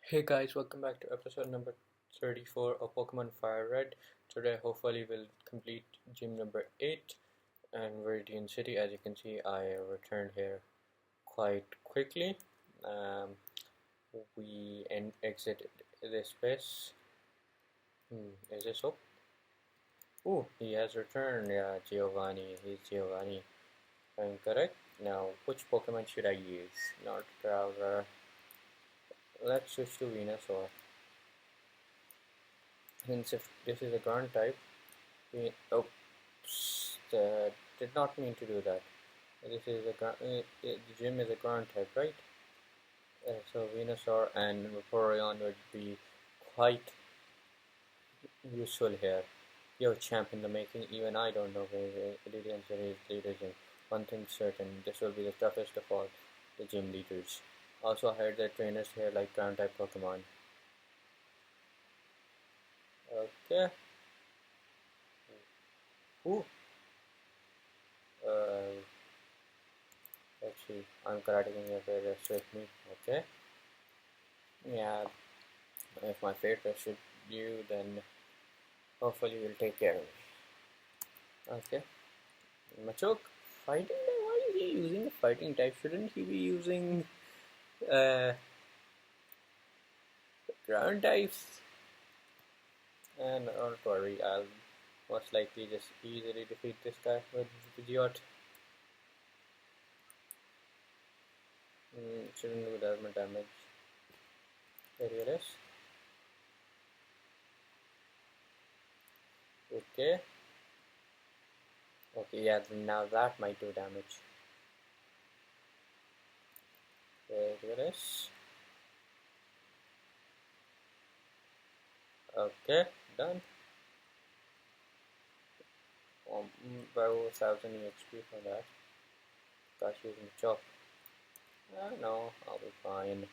Hey guys, welcome back to episode number 34 of Pokemon Fire Red. Today, hopefully, we'll complete gym number 8 and Viridian City. As you can see, I returned here quite quickly. Um, we exited this place. Is this up? Oh, he has returned. Yeah, Giovanni. He's Giovanni. I'm correct. Now, which Pokemon should I use? Not Traveler. Let's switch to Venusaur. Since if this is a ground type, oops, did not mean to do that. This is the gym is a ground type, right? So Venusaur and Vaporeon would be quite useful here. You're a champ in the making. Even I don't know where the answer is leaders in. One thing's certain, this will be the toughest of all the gym leaders. Also, I heard that trainers here like ground type Pokemon. Okay. Ooh. Uh, let's see. I'm karate king if they rest with me. Okay. Yeah. If my fate rested you, then hopefully you'll take care of me. Okay. Machoke, fighting type? Why is he using a fighting type? Shouldn't he be using uh, ground types? And don't worry, I'll most likely just easily defeat this guy with Pidgeot. Shouldn't do that much damage. Aerialist. Okay. Okay, yeah, now that might do damage. Aerialist. Okay, done. About 1000 EXP for that. Gosh, using chop. No, I'll be fine.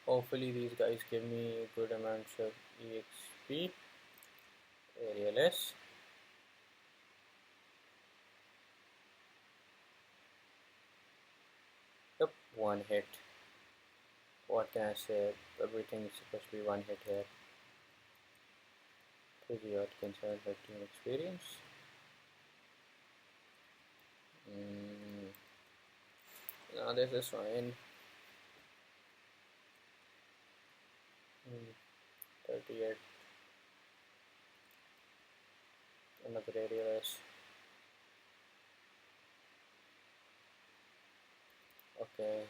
Hopefully these guys give me good amounts of EXP. Area less. Yep, one hit. What can I say? Everything is supposed to be one hit here. Pretty odd concern, 15 experience. Now this is fine. 38. Another area less. Okay.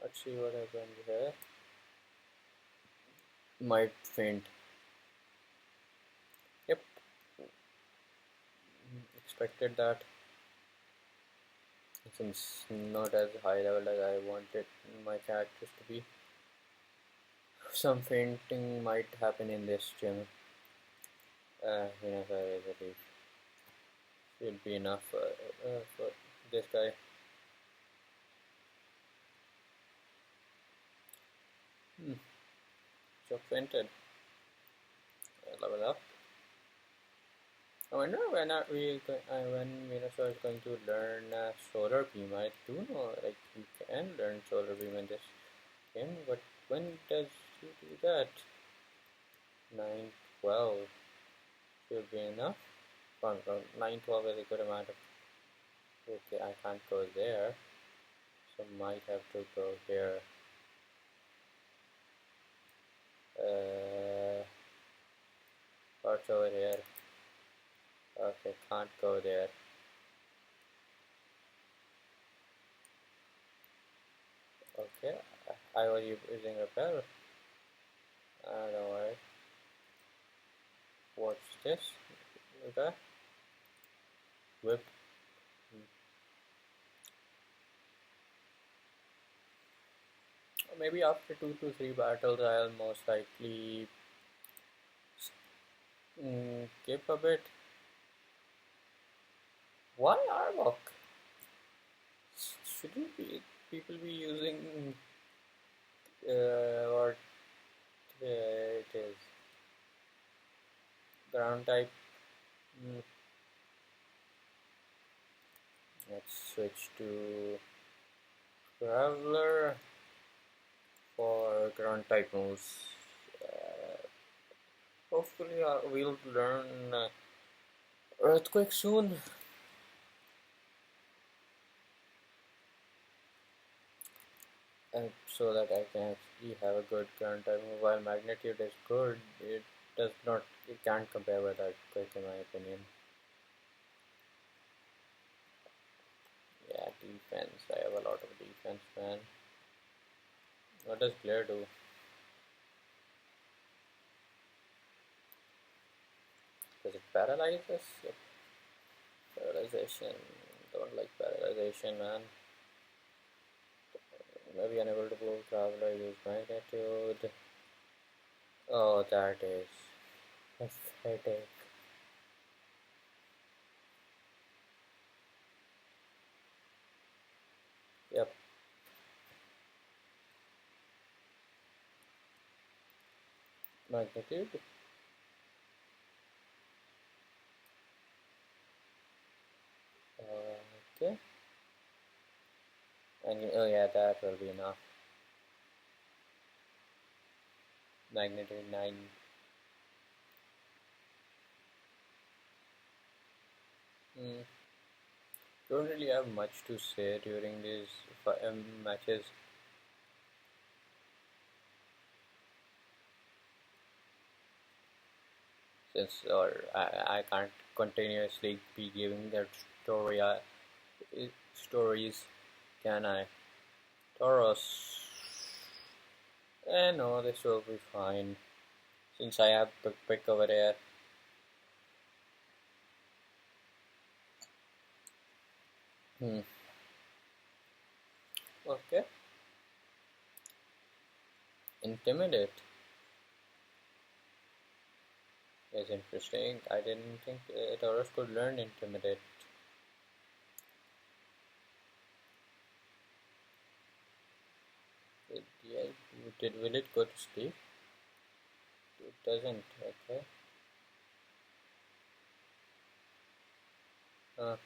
Let's see what happens here. Might faint. Yep. Expected that. Since not as high level as I wanted my characters to be. Some fainting might happen in this gym. I believe should be enough for this guy. So fainted. Level up. I wonder when Venusaur is going to learn Solar Beam. I do know like you can learn Solar Beam in this game, but when does he do that? 912 should be enough. 912 is a good amount of. Okay, I can't go there, so might have to go here. What's over here? Okay, can't go there. Okay, I was using repel. Don't worry. What's this? Okay. Whip. Maybe after 2 to 3 battles, I'll most likely skip a bit. Why Arbok? Shouldn't be people be using what it is ground type? Let's switch to Traveler for ground type moves. Uh, Hopefully, we'll learn Earthquake soon. And so that I can actually have a good ground type move. While Magnitude is good, does not, it can't compare with Earthquake in my opinion. Yeah, defense. I have a lot of defense, man. What does Glare do? Does it paralyze us? Yep. Paralyzation. Don't like paralyzation, man. Maybe unable to move traveler, use magnitude. Oh, that is pathetic. Yep, magnitude. Okay, and oh yeah, that will be enough. Magnitude 9. Hmm. Don't really have much to say during these matches. Since or I can't continuously be giving their stories, can I? Tauros. No, this will be fine. Since I have pick over here. Hmm. Okay. Intimidate is interesting. I didn't think Tauros could learn Intimidate. Yeah, will it go to sleep? It doesn't. Okay. Uh,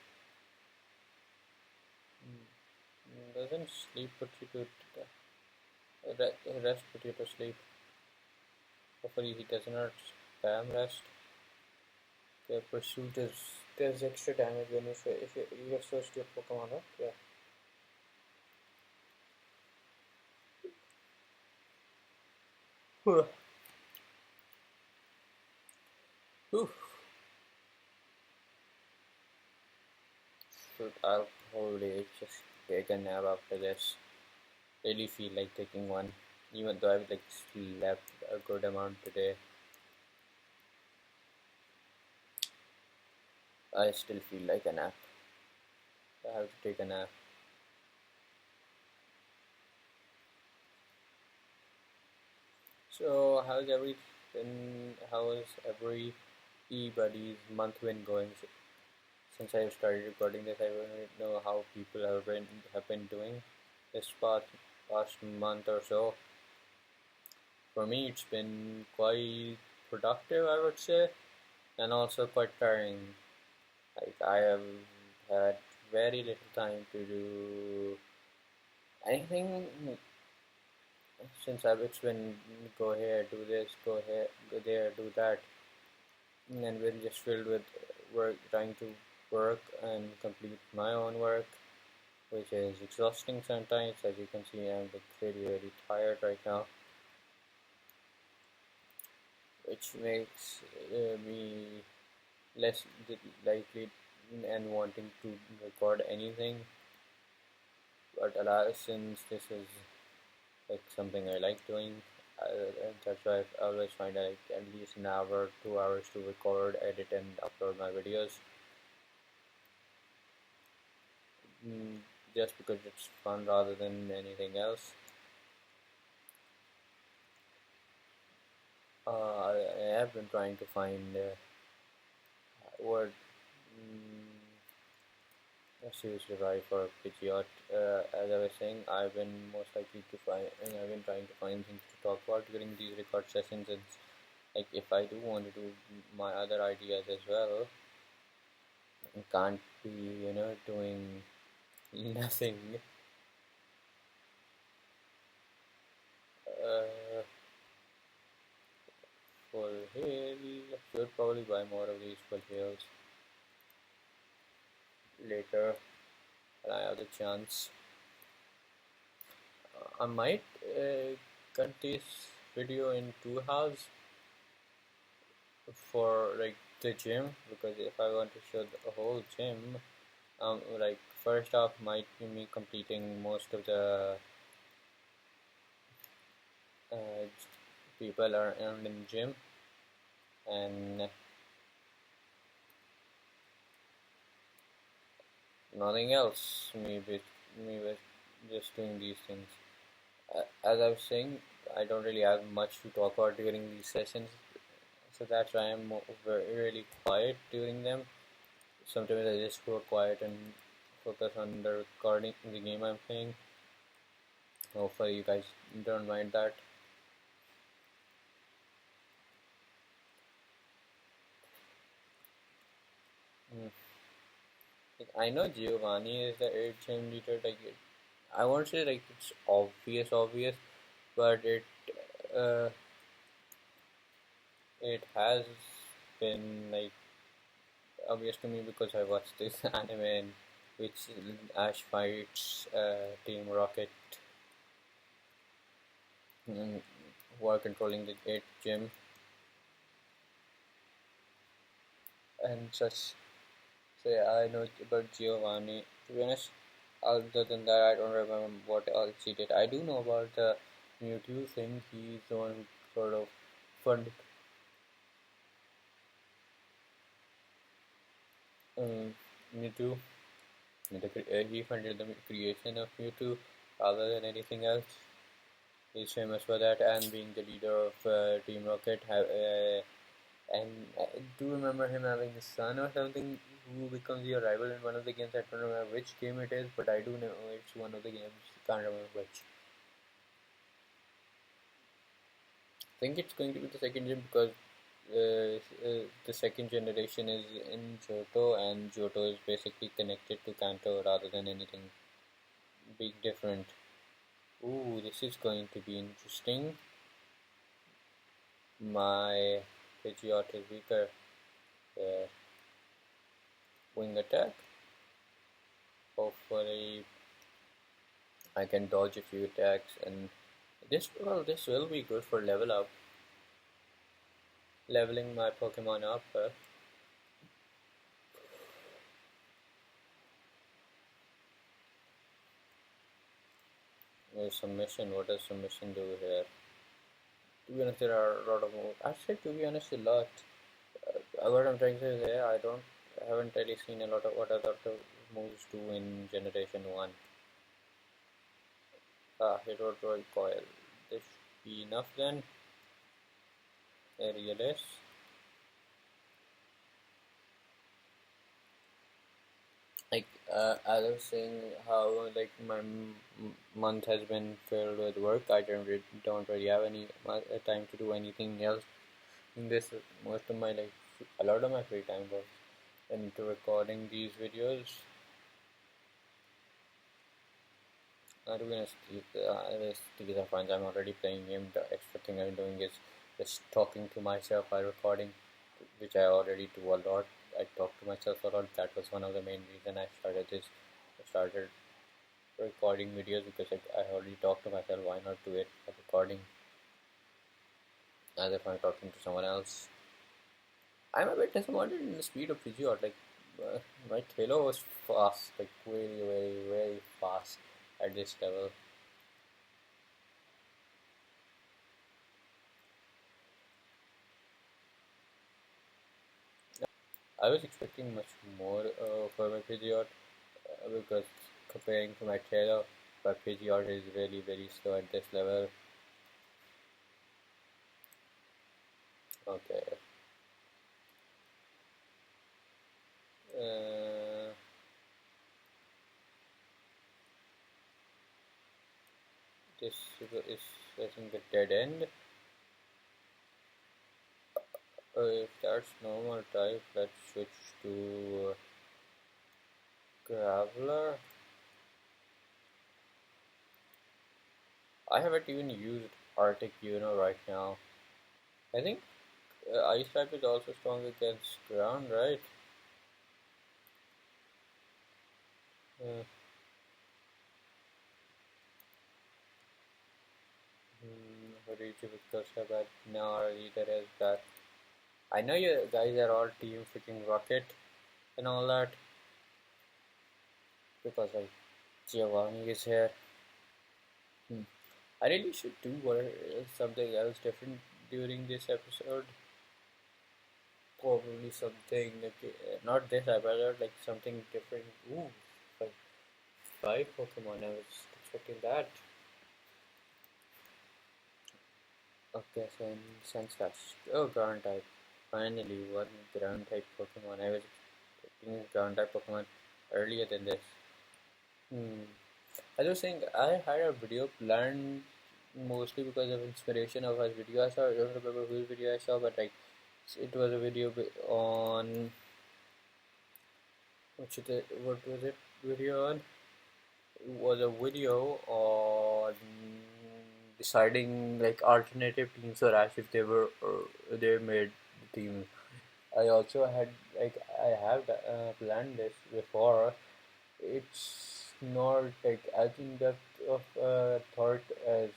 doesn't sleep put you to rest put you to sleep? Hopefully he does not spam rest. Okay, pursuit is there's extra damage when you have searched your Pokemon, right? Yeah. Whew. Whew. So I'll probably just take a nap after this. Really feel like taking one, even though I've like slept a good amount today. I still feel like a nap. I have to take a nap. So how's everybody's month been going? Since I started recording this, I want to know how people have been doing this past month or so. For me, it's been quite productive, I would say, and also quite tiring. Like I have had very little time to do anything since it's been go here, do this, go here, go there, do that, and been just filled with work, trying to work and complete my own work, which is exhausting sometimes. As you can see, I'm like really, really tired right now, which makes me less likely and wanting to record anything. But alas, since this is like something I like doing, that's why I always find like at least an hour, 2 hours to record, edit, and upload my videos. Mm, just because it's fun rather than anything else. I have been trying to find word. Seriously, right for Pidgeot. As I was saying, I've been most likely to find, and I've been trying to find things to talk about during these record sessions. And like, if I do want to do my other ideas as well, I can't be, doing nothing. should probably buy more of these full heals later when I have the chance. I might cut this video in two halves for like the gym, because if I want to show the whole gym, like first half might be me completing most of the uh, people are in the gym, and nothing else. Me with just doing these things. As I was saying, I don't really have much to talk about during these sessions, so that's why I'm really quiet during them. Sometimes I just go quiet and focus on the recording, the game I'm playing. Hopefully, you guys don't mind that. Mm. Like, I know Giovanni is the 8 gym leader. Like, I won't say like it's obvious, but uh, it has been like obvious to me because I watched this anime in which Ash fights Team Rocket, mm, who are controlling the 8 gym and such. So yeah, I know about Giovanni. To be honest, other than that, I don't remember what else he did. I do know about the Mewtwo thing. He's the one who sort of funded Mewtwo. He funded the creation of Mewtwo rather than anything else. He's famous for that and being the leader of Team Rocket. And I do remember him having a son or something who becomes your rival in one of the games. I don't remember which game it is, but I do know it's one of the games. Can't remember which. I think it's going to be the second gen because the second generation is in Johto, and Johto is basically connected to Kanto rather than anything big different. Ooh, this is going to be interesting. My Pidgeot is weaker. Wing attack. Hopefully, I can dodge a few attacks, and this will be good for leveling my Pokemon up. There's some mission. What does some mission do here? To be honest, there are a lot of moves. Actually, to be honest, a lot. What I'm trying to say, I haven't really seen a lot of what other moves do in Generation 1. Hero Roll Coil. This should be enough then. Aerialist. Like, as I was saying, how like my month has been filled with work. I don't really have any time to do anything else. In this, most of my like a lot of my free time was into recording these videos. To be honest, these are fun. I'm already playing game. The extra thing I'm doing is just talking to myself while recording, which I already do a lot. I talk to myself a lot. That was one of the main reason I started this. I started recording videos because I already talk to myself. Why not do it by recording as if I'm talking to someone else? I'm a bit disappointed in the speed of Pidgeot. Like my Taillow was fast, like very fast at this level. I was expecting much more for my Pidgeot because comparing to my Taillow, my Pidgeot is really very slow at this level. Okay. Uh, this is I think a dead end. If that's normal type, let's switch to Graveler. I haven't even used Arctic Uno right now. I think Ice type is also strong against ground, right? Uh, because but now either is that. I know you guys are all team freaking Rocket and all that because like Giovanni is here. Hmm. I really should do something else different during this episode. Probably something like not this episode, like something different. Ooh, like five Pokemon. I was expecting that. Okay, so in Sunslash. Oh, ground type. Finally, one ground type Pokemon. I was expecting ground type Pokemon earlier than this. Hmm. As I was saying, I had a video planned mostly because of inspiration of a video I saw. I don't remember whose video I saw, but like it was a video on what was it video on? It was a video on deciding like alternative teams for Ash if they made the team. I also had I have planned this before. It's not like as in depth of thought as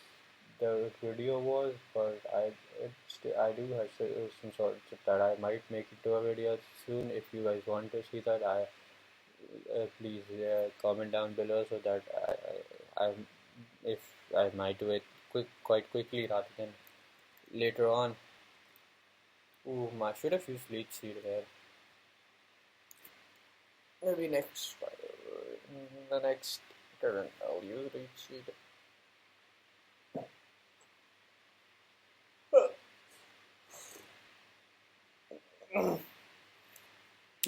the video was, but I do have some sort of that I might make it to a video soon. If you guys want to see that, please comment down below so that I if I might do it quite quickly rather than later on. Ooh, I should have used leech seed here. Maybe the next turn I'll use leech seed.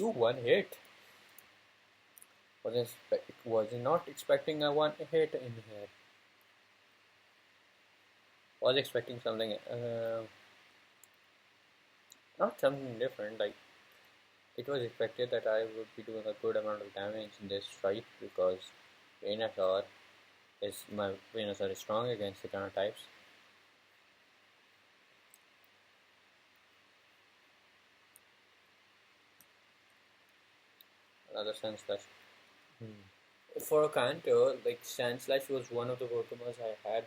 Ooh, one hit. Was not expecting a one hit in here. Was expecting something, not something different. Like it was expected that I would be doing a good amount of damage in this fight because Venusaur is strong against the counter types. Another Sandslash. For a Kanto, like Sandslash was one of the Pokemon I had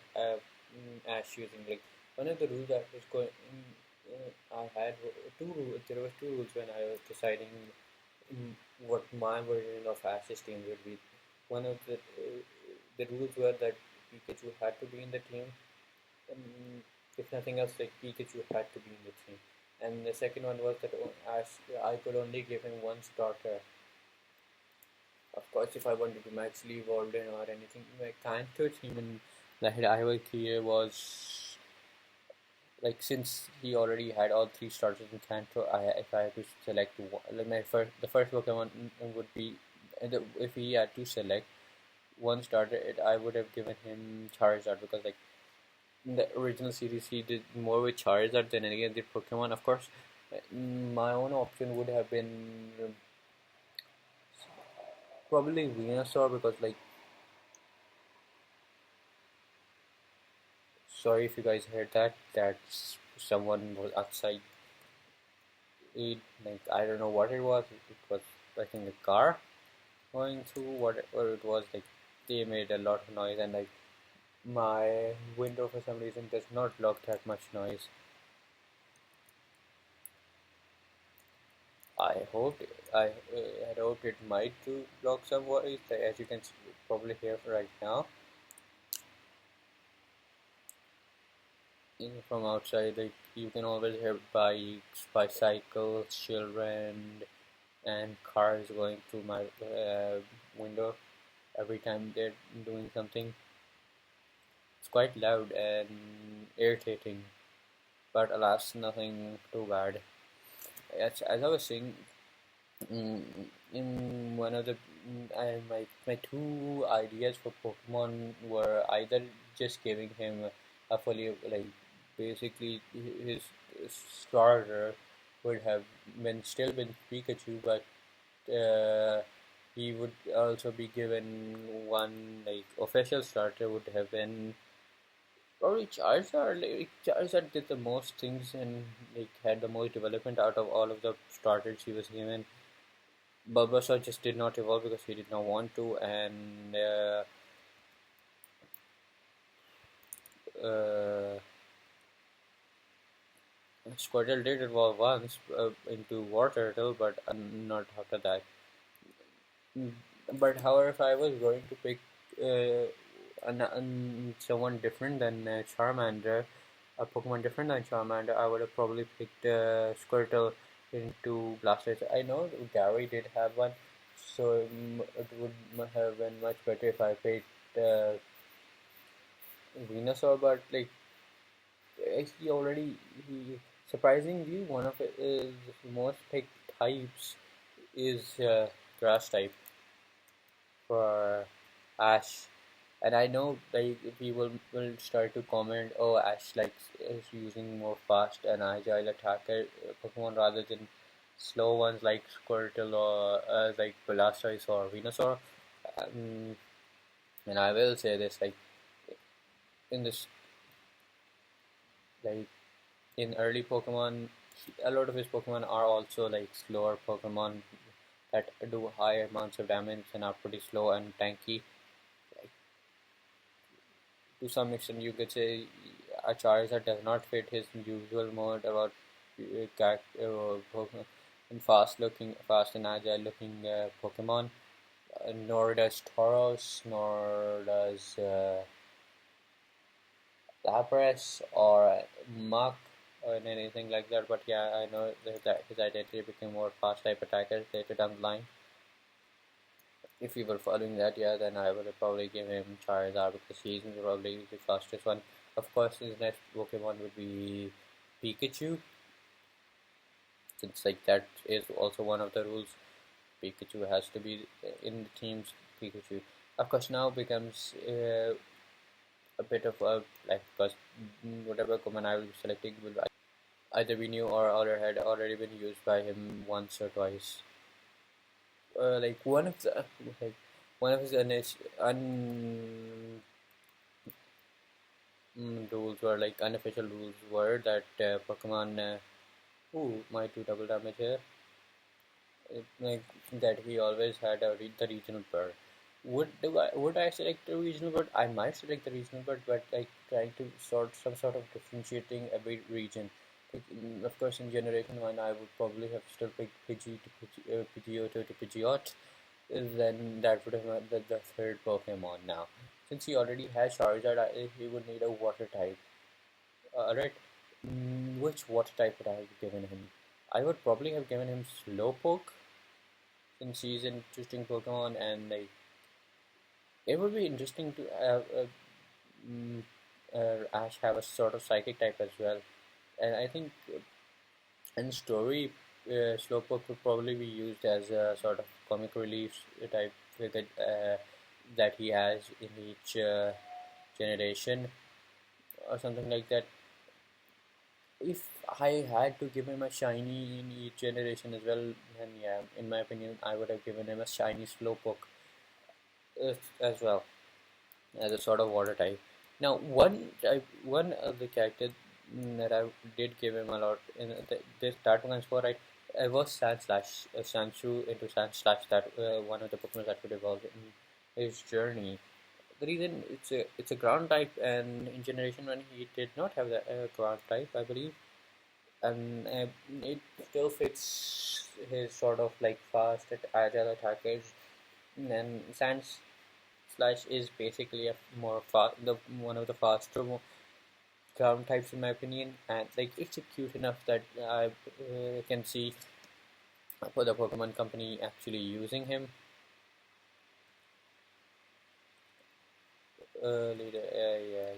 Ash using. Like one of the rules that was going, I had two rules. There were two rules when I was deciding what my version of Ash's team would be. One of the rules were that Pikachu had to be in the team. If nothing else, like Pikachu had to be in the team. And the second one was that Ash, I could only give him one starter. Of course, if I wanted to max evolved in or anything, I can't touch him. And the head I will clear was like since he already had all three starters in Kanto, if I had to select one, like the first Pokemon would be, if he had to select one starter, I would have given him Charizard because like in the original series he did more with Charizard than any other Pokemon. Of course, my own option would have been probably Venusaur because like sorry if you guys heard that. That's someone was outside. It like I don't know what it was. It was I think a car going through whatever it was. Like they made a lot of noise and like my window for some reason does not block that much noise. I hoped it might do block some voice as you can probably hear right now. From outside, like you can always hear bikes, bicycles, children, and cars going through my window every time they're doing something. It's quite loud and irritating, but alas, nothing too bad. As I was saying, mm, in one of the my two ideas for Pokemon were either just giving him a fully like basically his starter would have been Pikachu, but he would also be given one like official starter would have been Probably Charizard. Like, Charizard did the most things and like had the most development out of all of the starters he was given. Bulbasaur just did not evolve because he did not want to, and uh, Squirtle did evolve once into War Turtle, but not after that. Mm, But however, if I was going to pick someone different than Charmander, a Pokemon different than Charmander, I would have probably picked Squirtle into Blastoise. I know Gary did have one, so it would have been much better if I picked Venusaur, but like he already he surprisingly one of his most picked types is grass type for Ash. And I know like people will start to comment, oh Ash likes is using more fast and agile attacker Pokemon rather than slow ones like Squirtle or like Blastoise or Venusaur. Um, and I will say this like in this like in early Pokemon, a lot of his Pokemon are also like slower Pokemon that do higher amounts of damage and are pretty slow and tanky. Like, to some extent, you could say a Charizard does not fit his usual mode about Pokemon and fast and agile looking Pokemon. Nor does Tauros, nor does Lapras or Mach or anything like that. But yeah, I know that his identity became more fast type attacker later down the line. If we were following that, yeah, then I would have probably give him Charizard because he's probably the fastest one. Of course, his next Pokemon would be Pikachu, since like that is also one of the rules. Pikachu has to be in the team's Pikachu. Of course, now becomes a bit of a like because whatever Pokemon I will be selecting will either be new or had already been used by him once or twice. Like like one of his rules were like unofficial rules were that Pokemon might do double damage here. Like that he always had the regional bird. Would I select the regional bird? I might select the regional bird, but like trying to sort some sort of differentiating every region. Like, of course, in Generation One, I would probably have still picked Pidgey to Pidgeotto to Pidgeot. Then that would have been the third Pokemon now. Since he already has Charizard, he would need a water type. Right. Which water type would I have given him? I would probably have given him Slowpoke since he's an interesting Pokemon, and like it would be interesting to have mm, Ash have a sort of psychic type as well. And I think in story, Slowpoke would probably be used as a sort of comic relief type figure that he has in each generation or something like that. If I had to give him a shiny in each generation as well, then yeah, in my opinion, I would have given him a shiny Slowpoke as well as a sort of water type. Now, one of the character that I did give him a lot in this Dark Pokemon 4, right? It was Sandslash, Sandshrew into Sandslash. That one of the Pokemon that would evolve in his journey. The reason it's a ground type, and in Generation One he did not have the ground type, I believe, and it still fits his sort of like fast agile attackers. And Sand Slash is basically a more the one of the faster ground types in my opinion, and like it's cute enough that I can see for the Pokemon Company actually using him. Later, yeah.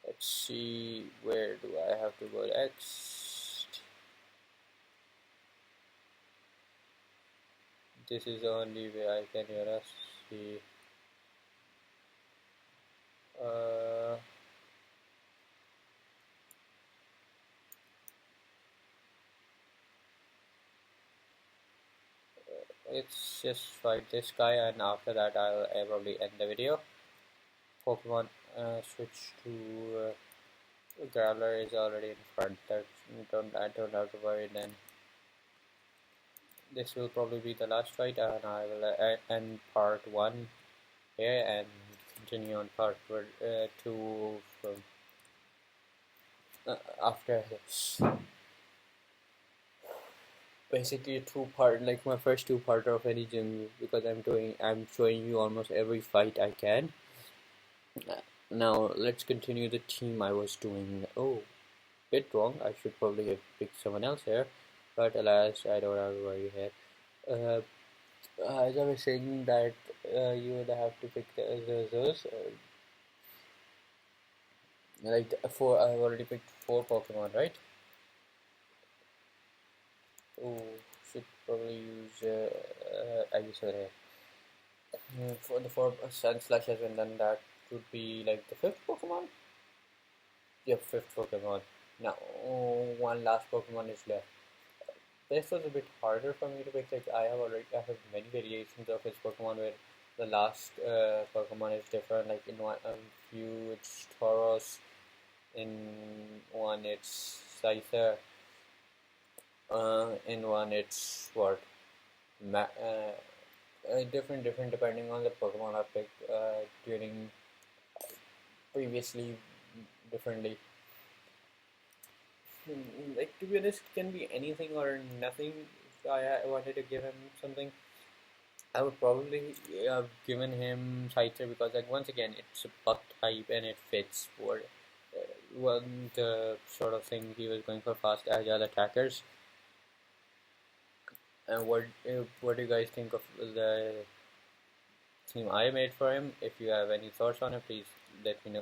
Let's see, where do I have to go next? This is the only way I can hear us. See, uh, let's just fight this guy, and after that, I'll probably end the video. Pokemon switch to Growler is already in front. I don't have to worry then. This will probably be the last fight, and I will end part 1 here and continue on part 2 from after this. Basically a two-part, like my first two-parter of any gym, because I'm showing you almost every fight I can. Now let's continue the team I was doing. Oh, bit wrong. I should probably have picked someone else here, but alas, I don't have to worry here. Uh, as I was saying that you would have to pick those. Like four, I've already picked 4 Pokemon, right? Oh, should probably use Ivysaur here. For the 4 Sun Slashes, and then that would be like the 5th Pokemon. Yeah, 5th Pokemon. Now, one last Pokemon is left. This was a bit harder for me to pick. Like I have many variations of his Pokemon where the last Pokemon is different. Like in one few it's Tauros, in one it's Scyther, in one it's what different depending on the Pokemon I picked during previously differently. Like to be honest, it can be anything or nothing. If I wanted to give him something, I would probably have given him Scyther because, like, once again, it's a buck type and it fits for one the sort of thing he was going for, fast agile attackers. And what do you guys think of the team I made for him? If you have any thoughts on it, please let me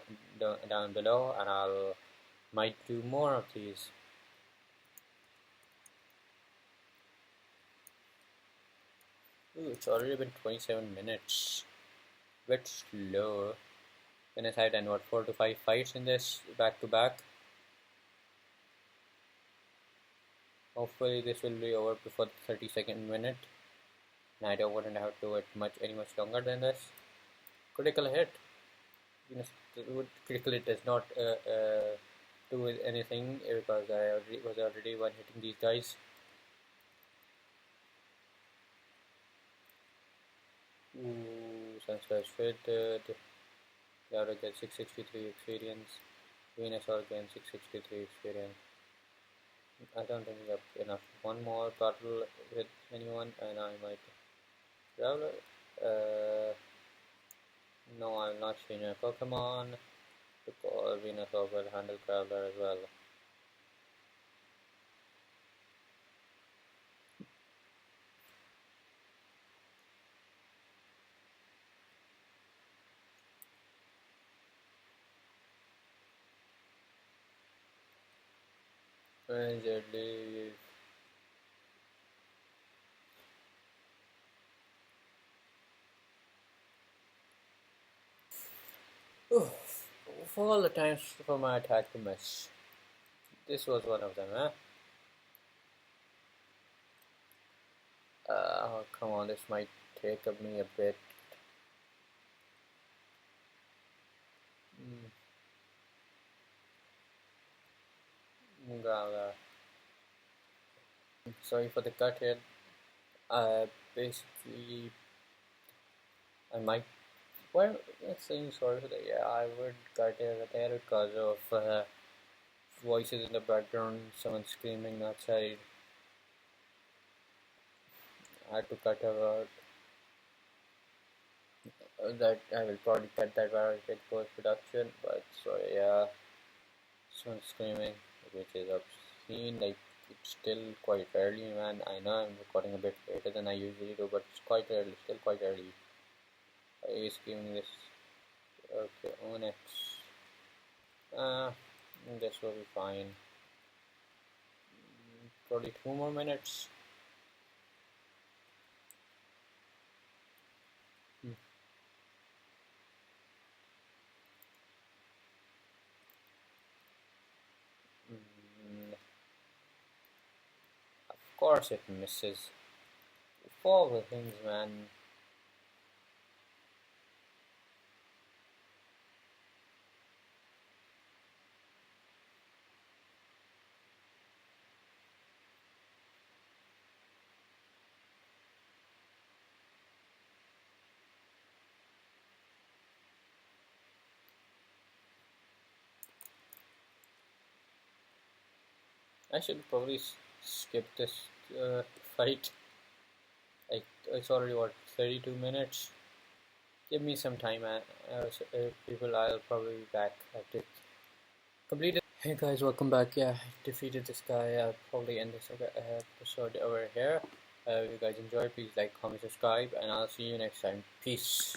know down below, and I'll might do more of these. Ooh, it's already been 27 minutes. Bit slow. Then I done what 4 to 5 fights in this back to back. Hopefully this will be over before the 32nd minute. And I don't want to have to do it any much longer than this. Critical hit. Critical hit does not do anything because I was already one hitting these guys. Ooh, Sunspot fitted. Laura gets 663 experience. Venusaur again 663 experience. I don't think we have enough. One more battle with anyone and I might Growler. No, I'm not changing a Pokemon because Venusaur will handle Growler as well. Leaf. For all the times for my attack to miss. This was one of them, huh? Oh, come on, this might take me a bit. Sorry for the cut here. Basically, I might. Well, saying sorry for that. Yeah, I would cut it there because of voices in the background, someone screaming outside. I had to cut her out. That I will probably cut that out in post production, but so yeah, someone screaming, which is obscene. Like it's still quite early, man. I know I'm recording a bit later than I usually do, but it's quite early. Still quite early. Are you screaming this? Okay, Onyx. This will be fine. Probably 2 more minutes. Of course it misses. All the things, man. I should probably skip this fight. Like, it's already what, 32 minutes. Give me some time, people. I'll probably be back after completed. Hey guys, welcome back. Yeah, I defeated this guy. I'll probably end this episode over here. If you guys enjoyed, please like, comment, subscribe, and I'll see you next time. Peace.